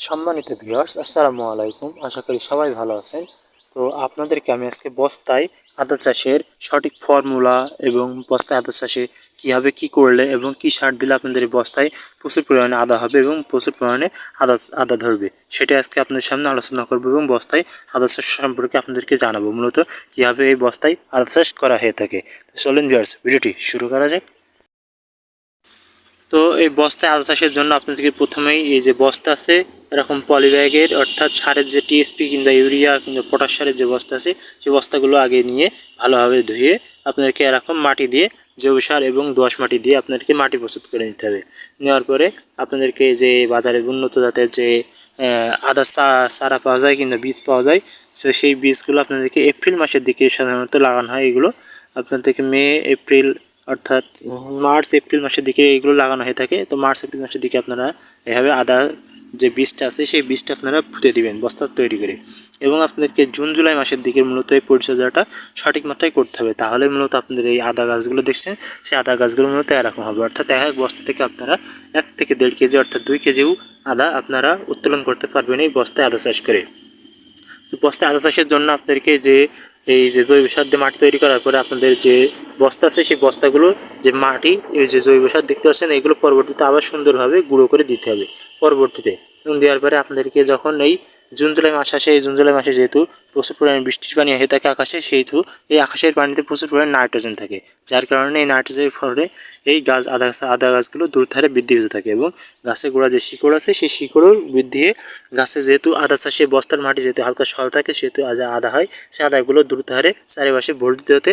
সম্মানিত ভিউয়ার্স, আসসালামু আলাইকুম। আশা করি সবাই ভালো আছেন। তো আপনাদেরকে আমি আজকে বস্তায় আদা চাষের সঠিক ফর্মুলা এবং বস্তায় আদা চাষে কীভাবে কী করলে এবং কী সার দিলে আপনাদের এই বস্তায় প্রচুর পরিমাণে আদা হবে এবং প্রচুর পরিমাণে আদা ধরবে, সেটা আজকে আপনাদের সামনে আলোচনা করবো এবং বস্তায় আদা চাষ সম্পর্কে আপনাদেরকে জানাবো মূলত কীভাবে এই বস্তায় আদা চাষ করা হয়ে থাকে। তো চলুন ভিউয়ার্স, ভিডিওটি শুরু করা যাক। তো এই বস্তায় আদা চাষের জন্য আপনাদেরকে প্রথমেই এই যে বস্তা আছে এরকম পলিব্যাগের, অর্থাৎ সারের যে টিএসপি কিংবা ইউরিয়া কিংবা পটাশ সারের যে বস্তা আছে সেই বস্তাগুলো আগে নিয়ে ভালোভাবে ধুয়ে আপনাদেরকে এরকম মাটি দিয়ে জৈব সার এবং দোআঁশ মাটি দিয়ে আপনাদেরকে মাটি প্রস্তুত করে নিতে হবে। নেওয়ার পরে আপনাদেরকে যে বাজারে উন্নত জাতের যে আদা চারা পাওয়া যায় কিংবা বীজ পাওয়া যায়, তো সেই বীজগুলো আপনাদেরকে এপ্রিল মাসের দিকে সাধারণত লাগানো হয়। এগুলো আপনাদেরকে মে এপ্রিল অর্থাৎ মার্চ এপ্রিল মাসের দিকে এগুলো লাগানো হয়ে থাকে। তো মার্চ এপ্রিল মাসের দিকে আপনারা এভাবে আদার যে বীজটা আছে সেই বীজটা আপনারা পুঁতে দিবেন বস্তা তৈরি করে, এবং আপনাদেরকে জুন জুলাই মাসের দিকে মূলত এই পরিচর্যাটা সঠিক মাত্রায় করতে হবে। তাহলে মূলত আপনাদের এই আদা গাছগুলো দেখছেন সেই আদা গাছগুলো মূলত এরকম হবে, অর্থাৎ এক বস্তা থেকে আপনারা 1 থেকে 1.5 কেজি অর্থাৎ 2 কেজিও আদা আপনারা উত্তোলন করতে পারবেন এই বস্তায় আদা চাষ করে। তো বস্তায় আদা চাষের জন্য আপনাদেরকে যে এই যে জৈব সার দিয়ে মাটি তৈরি করার পরে আপনাদের যে বস্তা আছে সেই বস্তাগুলো যে মাটি এই যে জৈব সার দেখতে পাচ্ছেন এগুলো পরবর্তীতে আবার সুন্দরভাবে গুঁড়ো করে দিতে হবে পরবর্তীতে। এবং দেওয়ার পরে আপনাদেরকে যখন এই জুন জুলাই মাস আসে, এই জুন জুলাই মাসে যেহেতু প্রচুর পরিমাণে বৃষ্টির পানি হয়ে থাকে আকাশে, সেহেতু এই আকাশের পানিতে প্রচুর পরিমাণে নাইট্রোজেন থাকে, যার কারণে এই নাইট্রোজেনের ফলে এই আদা গাছগুলো দ্রুত হারে বৃদ্ধি হতে থাকে এবং গাছের গোড়া যে শিকড় আছে সেই শিকড়ও বৃদ্ধি হয়ে গাছে যেহেতু আদা চাষে বস্তার মাটি যেহেতু হালকা সল থাকে সেহেতু আদা হয়, সে আদাগুলো দ্রুত হারে চারিপাশে বর্ধিত হতে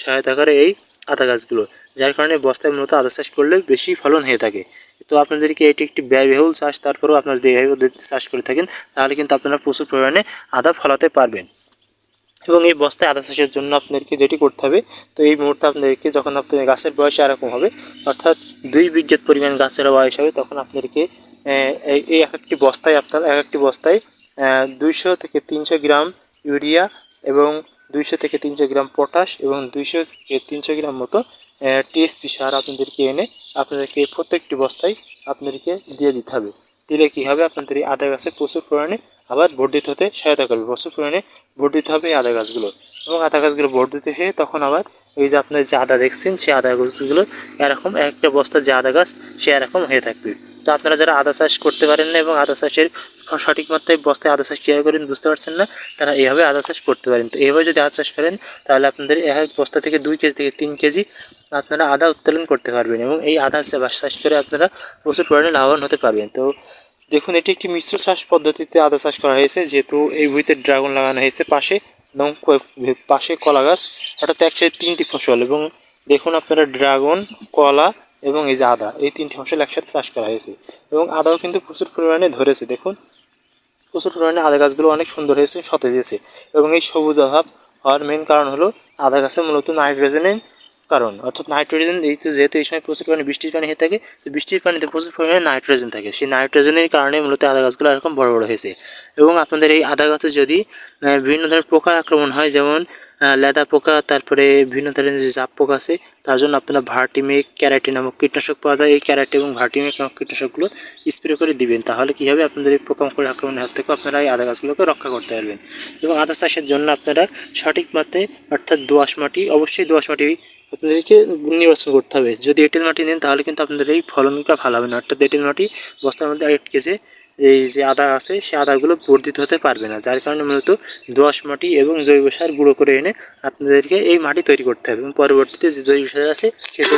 সহায়তা করে এই আদা গাছগুলো, যার কারণে বস্তায় মূলত আদা চাষ করলে বেশি ফলন হয়ে থাকে। তো আপনাদেরকে এটি একটি ব্যয়বহুল চাষ, তারপরেও আপনারা যদি এইভাবে চাষ করে থাকেন তাহলে কিন্তু আপনারা প্রচুর পরিমাণে আদা ফলাতে পারবেন। এবং এই বস্তায় আদা চাষের জন্য আপনাদেরকে যেটি করতে হবে, তো এই মুহূর্তে আপনাদেরকে যখন আপনাদের গাছের বয়স এরকম হবে অর্থাৎ 2 বিঘা পরিমাণ গাছের বয়স হবে, তখন আপনাদেরকে এই এক একটি বস্তায় 200 থেকে 300 গ্রাম ইউরিয়া এবং 200 থেকে 300 গ্রাম পটাশ এবং 200 থেকে 300 গ্রাম মতো টিএসপি সার আপনাদেরকে এনে আপনাদেরকে প্রত্যেকটি বস্তায় আপনাদেরকে দিয়ে দিতে হবে। দিলে কী হবে, আপনাদের এই আদা গাছে প্রচুর পরিমাণে আবার বর্ধিত হতে সহায়তা করবে, প্রচুর পরিমাণে বর্ধিত হবে এই আদা গাছগুলো। এবং আদা গাছগুলো বর্ধিত হয়ে তখন আবার এই যে আপনার যে আদা দেখছেন সেই আদা গাছগুলো এরকম একটা বস্তার যে আদা গাছ সে এরকম হয়ে থাকবে। তো আপনারা যারা আদা চাষ করতে পারেন না এবং আদা চাষের সঠিক মাত্রায় বস্তায় আদা চাষ কীভাবে করেন বুঝতে পারছেন না, তারা এইভাবে আদা চাষ করতে পারেন। তো এইভাবে যদি আদা চাষ করেন তাহলে আপনাদের এক বস্তা থেকে 2 কেজি থেকে 3 কেজি আপনারা আদা উত্তোলন করতে পারবেন এবং এই আদা চাষ করে আপনারা প্রচুর পরিমাণে লাভবান হতে পারবেন। তো দেখুন, এটি একটি মিশ্র চাষ পদ্ধতিতে আদা চাষ করা হয়েছে, যেহেতু এই ভুঁইতে ড্রাগন লাগানো হয়েছে পাশে এবং পাশে কলা গাছ, অর্থাৎ একসাথে 3টি ফসল। এবং দেখুন আপনারা ড্রাগন, কলা এবং এই যে আদা, এই 3টি ফসল একসাথে চাষ করা হয়েছে এবং আদাও কিন্তু প্রচুর পরিমাণে ধরেছে। দেখুন প্রচুর পরিমাণে আদা গাছগুলো অনেক সুন্দর হয়েছে, সতেজ হয়েছে। এবং এই সবুজ অভাব হওয়ার মেন কারণ হলো আদা গাছে মূলত নাইট্রোজেনের কারণ, অর্থাৎ নাইট্রোজেন যেহেতু এই সময় প্রচুর পরিমাণে বৃষ্টির পানি হয়ে থাকে, বৃষ্টির পানিতে প্রচুর পরিমাণে নাইট্রোজেন থাকে, সেই নাইট্রোজেনের কারণে মূলত আদা গাছগুলো এরকম বড় বড় হয়েছে। এবং আপনাদের এই আদা গাছে যদি বিভিন্ন ধরনের পোকার আক্রমণ হয়, যেমন লেদা পোকা, তারপরে বিভিন্ন ধরনের যে জাপ পোকা আছে, তার জন্য আপনারা ভার্টিমেক ক্যারাটি নামক কীটনাশক পাওয়া যায়, এই ক্যারাটি এবং ভার্টিমেক নামক কীটনাশকগুলো স্প্রে করে দিবেন। তাহলে কী হবে, আপনাদের এই পোকামাকড়ের আক্রমণের হাত থেকে আপনারা এই আদা গাছগুলোকে রক্ষা করতে পারবেন। এবং আদা চাষের জন্য আপনারা সঠিক মাত্রায় অর্থাৎ দোআঁশ মাটি, অবশ্যই দোআঁশ মাটি আপনাদেরকে নির্বাচন করতে হবে। যদি এঁটেল মাটি নেন তাহলে কিন্তু আপনাদের এই ফলনটা ভালো হবে না, অর্থাৎ এঁটেল মাটি বস্তার মধ্যে আটকে যে এই যে আদা আছে সেই আদাগুলো বর্ধিত হতে পারবে না, যার কারণে মূলত দোআঁশ মাটি এবং জৈব সার গুঁড়ো করে এনে আপনাদেরকে এই মাটি তৈরি করতে হবে এবং পরবর্তীতে যে জৈব সার আছে সেটা